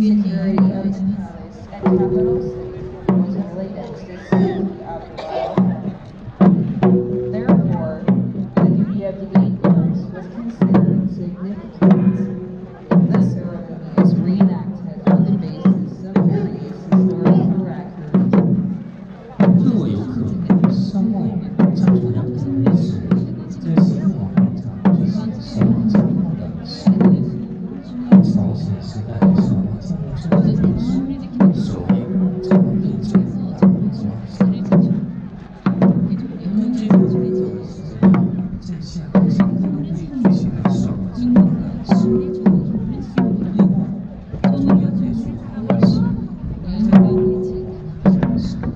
Security of the palace and capital city was of late ecstasy after all. Therefore, the duty of the gatekeepers was considered significant. This ceremony is reenacted on the basis of various historical records. 作为游客，商外将重要的历史在西广广场举行首场交换的实验。朝鲜时代首王将军生活故事，首位将军并且大国家生活。根据中国的时间，在下个星期会举行的首王将军的实验。另外，中央结束海外时，在北京前的时。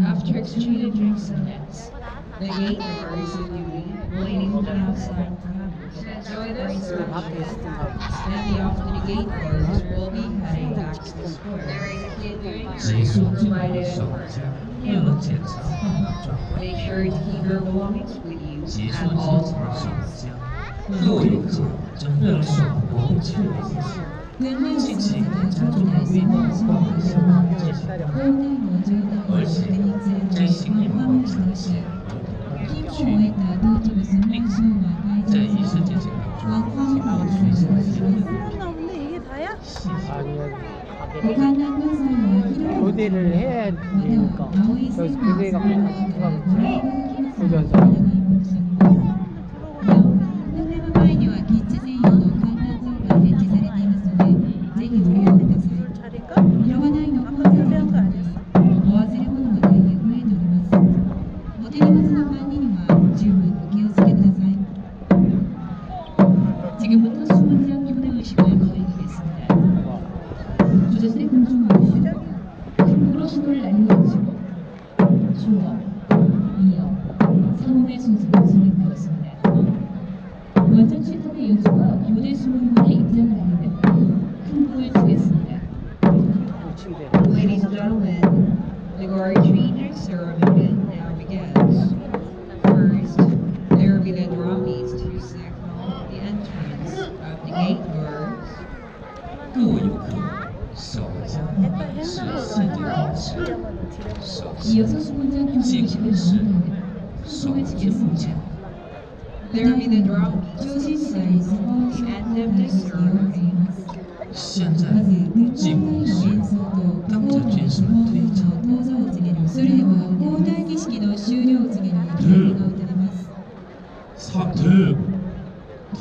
After exchanging sentences, the gatekeepers of duty waiting outside enjoy this service, and after the gatekeepers will be heading back to the square. Make sure to keep your belongings with you at all times. 各位游客将认识国会确认一下，近期将中国规模广泛向南进行而且在行李包上写区域。另外，在仪式进行当中，请勿随身携带。细节。 교대를 해야 되니까 그래서 교대가 보면서 지금부터 수문장 교대의식을 거행하겠습니다. 주제세 공중하고 함부로 손을 날려주고 주어, 이어, 상호의 순서로 진행되었습니다. 완전 취탁의 연수가 교대 수문관에 입장을 하려면 큰 불을 주겠습니다. Ladies and gentlemen, the guard changing ceremony now begins. First, there will be the drum beats to signal the entrance of the gate guards. 各位游客，首将是4点开始，首이어서 수문장 교대의식을 거행합니다. 숨을 지겠습니다. There will be the drum beats to signal the end of the ceremony. 现在进入时，当着军士们推进。それでは交代儀式の終了告げに敬礼が打たれます。 3등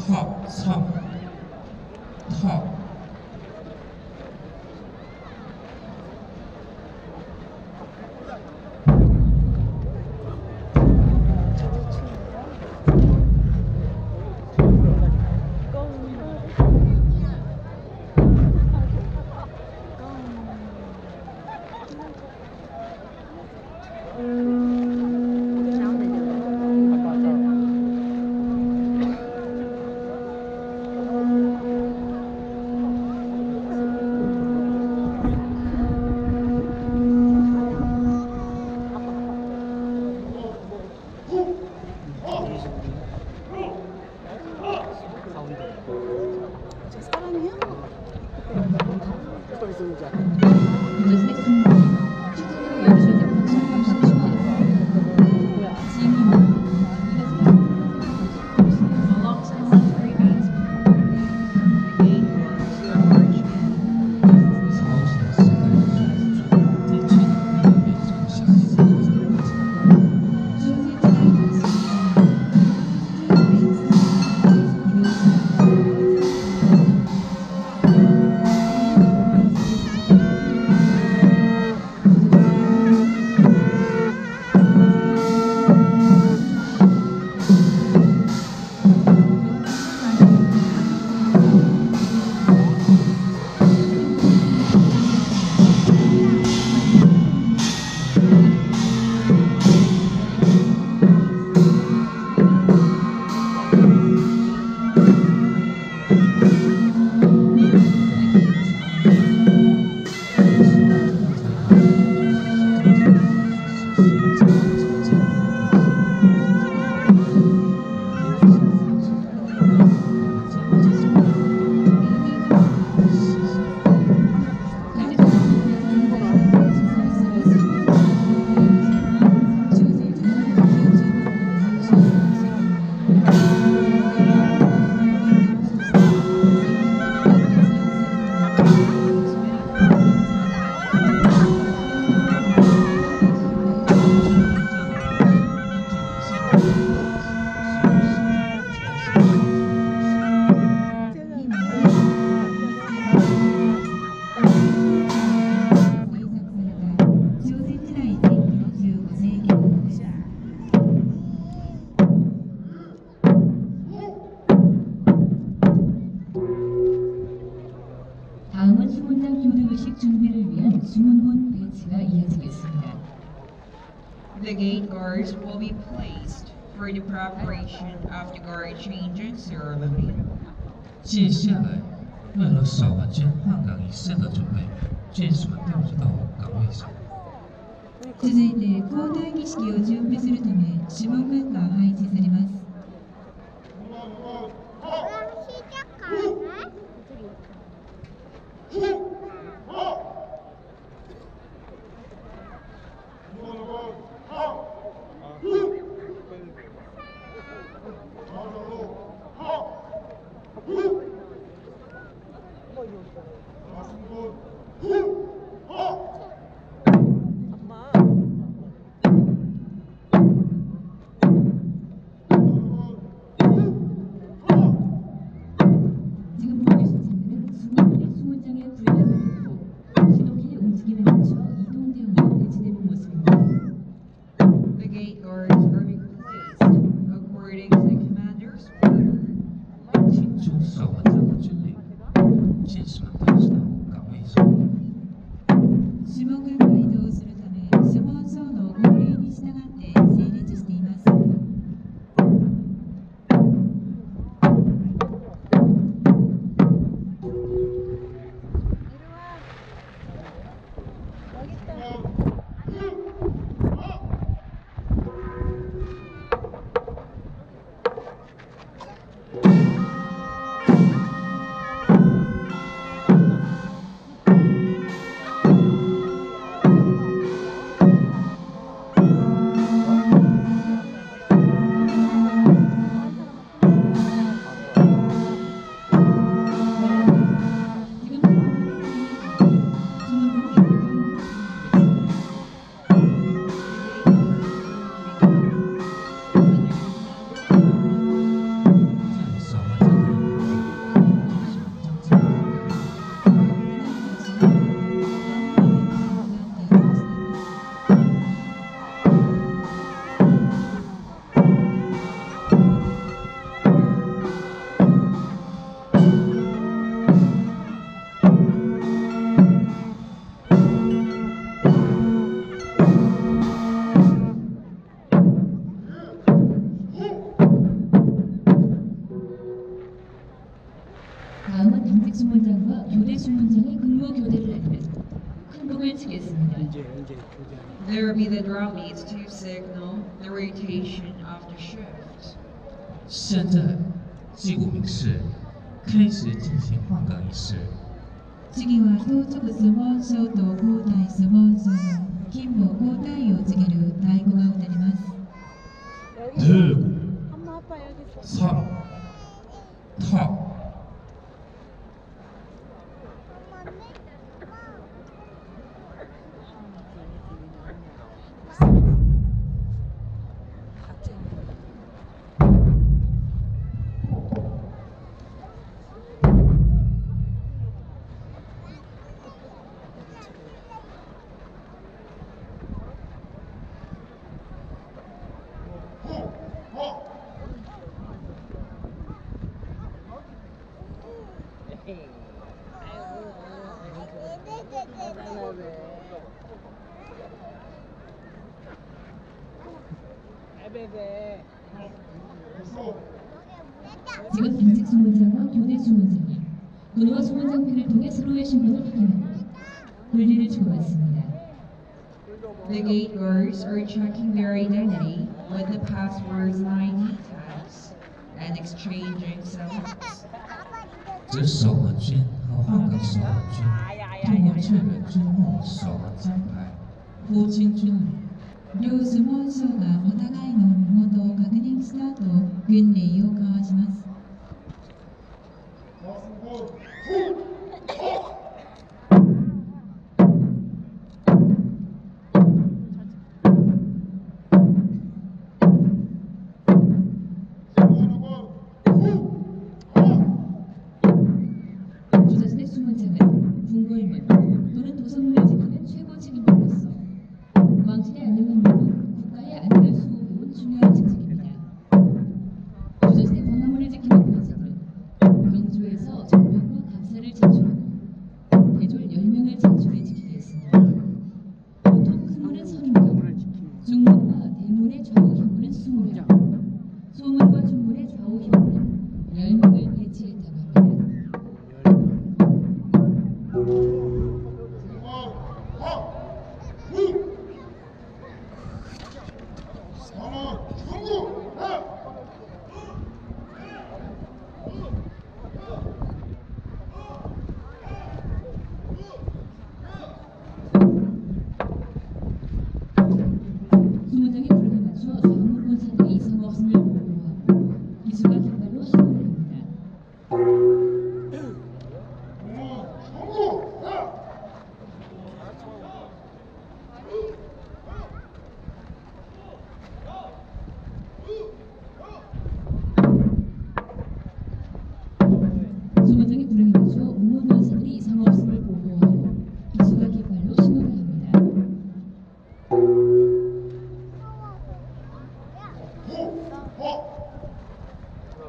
탑 3 탑 수문문 배치가 이어지겠습니다. The gate guards will be placed for the preparation of the guard changing ceremony. 接下来，为了扫完间换岗仪式的准备，眷属们调入到岗位上。続いて交代儀式を準備するため諮問軍が配置されます。 지금 보이신 장면은 수문문의 수문장의 불량을 듣고 신호기의 움직임에 맞춰 이동 대응으로 배치되는 모습입니다. The gate guards are being placed according to the commander's order. 听从扫完阵的军令，眷属们调入到岗位上。 諮問軍が移動するため諮問省の号令に従って整列しています。 다음은 당직 수문장과 교대 수문장의 근무 교대를 나누며 큰곡을 치겠습니다. There will be the drum beats to signal the rotation of the shift. 现在，击鼓鸣示，开始进行换岗仪式。次は到着相撲省と交代相撲省の勤務交代を告げる太鼓が打たれます。 들고 3 타 지금 당직 수문장과 교대 수문장이 군호와 수문장패를 통해 서로의 신분을 확인하고 분리를 주고받습니다. The gate guards are checking their identity with the passwords and ID tags and exchanging summons. 这扫完军和换岗扫完军通过确认军后扫完章牌，赴京军礼。 両相撲省がお互いの身元を確認した後、軍礼を交わします。 주자진의 수문장은 궁궐문 또는 도성문을 지키는 최고 책임자로서 왕실의 안녕을 위해 국가의 안위를 수호해온 중요한 직책입니다. 주자진의 광화문을 지키는 관직은 경주에서 정변과 감사를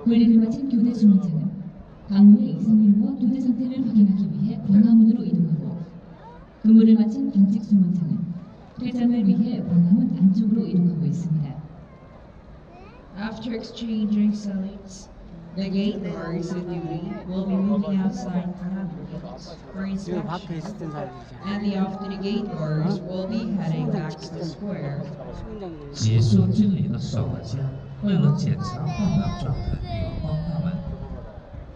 분리를 마친 교대 주문장은 강문의 이성민과 교대 상태를 확인하기 위해 광화문으로 이동하고 근무를 마친 경직 수문장은 퇴장을 위해 광화문 안쪽으로 이동하고 있습니다. After exchanging salaries, the gate guards on duty will be moving outside Gangnam gates for 지금 밖에 inspection, 있었던 사람이지. and the off-duty gate guards will be heading back to the square. 结束军礼的守卫将为了检查换马状态与帮他们，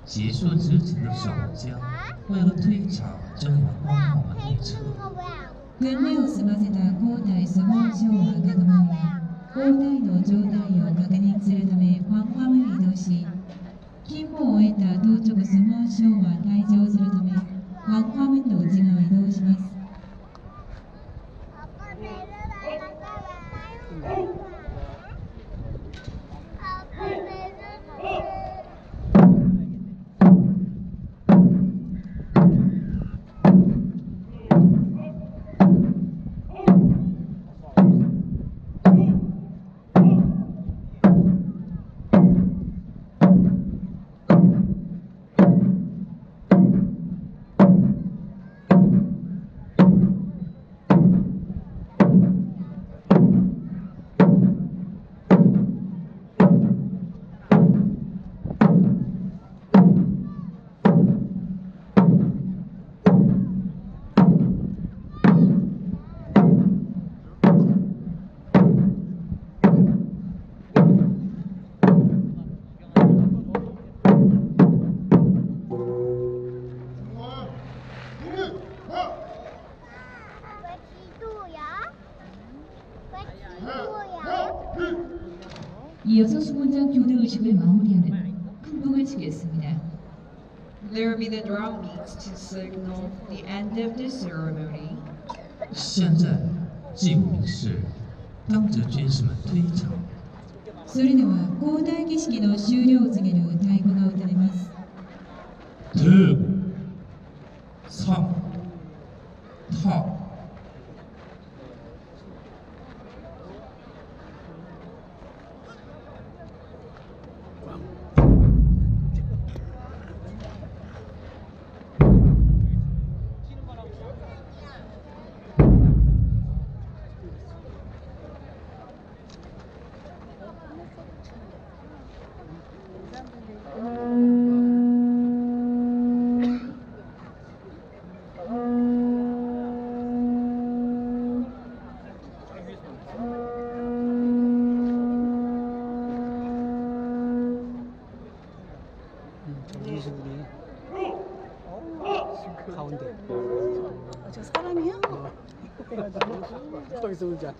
结束执勤的守卫将为了退场正要帮他们列车。 근무を済ませた交代相撲賞は赤組は交代の状態を確認するためファンファムへ移動し勤務を終えた到直相撲賞は退場するためファンファムの内側へ移動します。 이어서 수문장 교대 의식을 마무리하는 큰 북을 치겠습니다. There will be the drum beats to signal the end of the ceremony. 现在祭舞仪式，当值军士们退场。それでは交代儀式の終了を告げる太鼓が打たれます。 득, 상, 타. 이수분이 가운데. 저 사람이야? 거기서 혼자.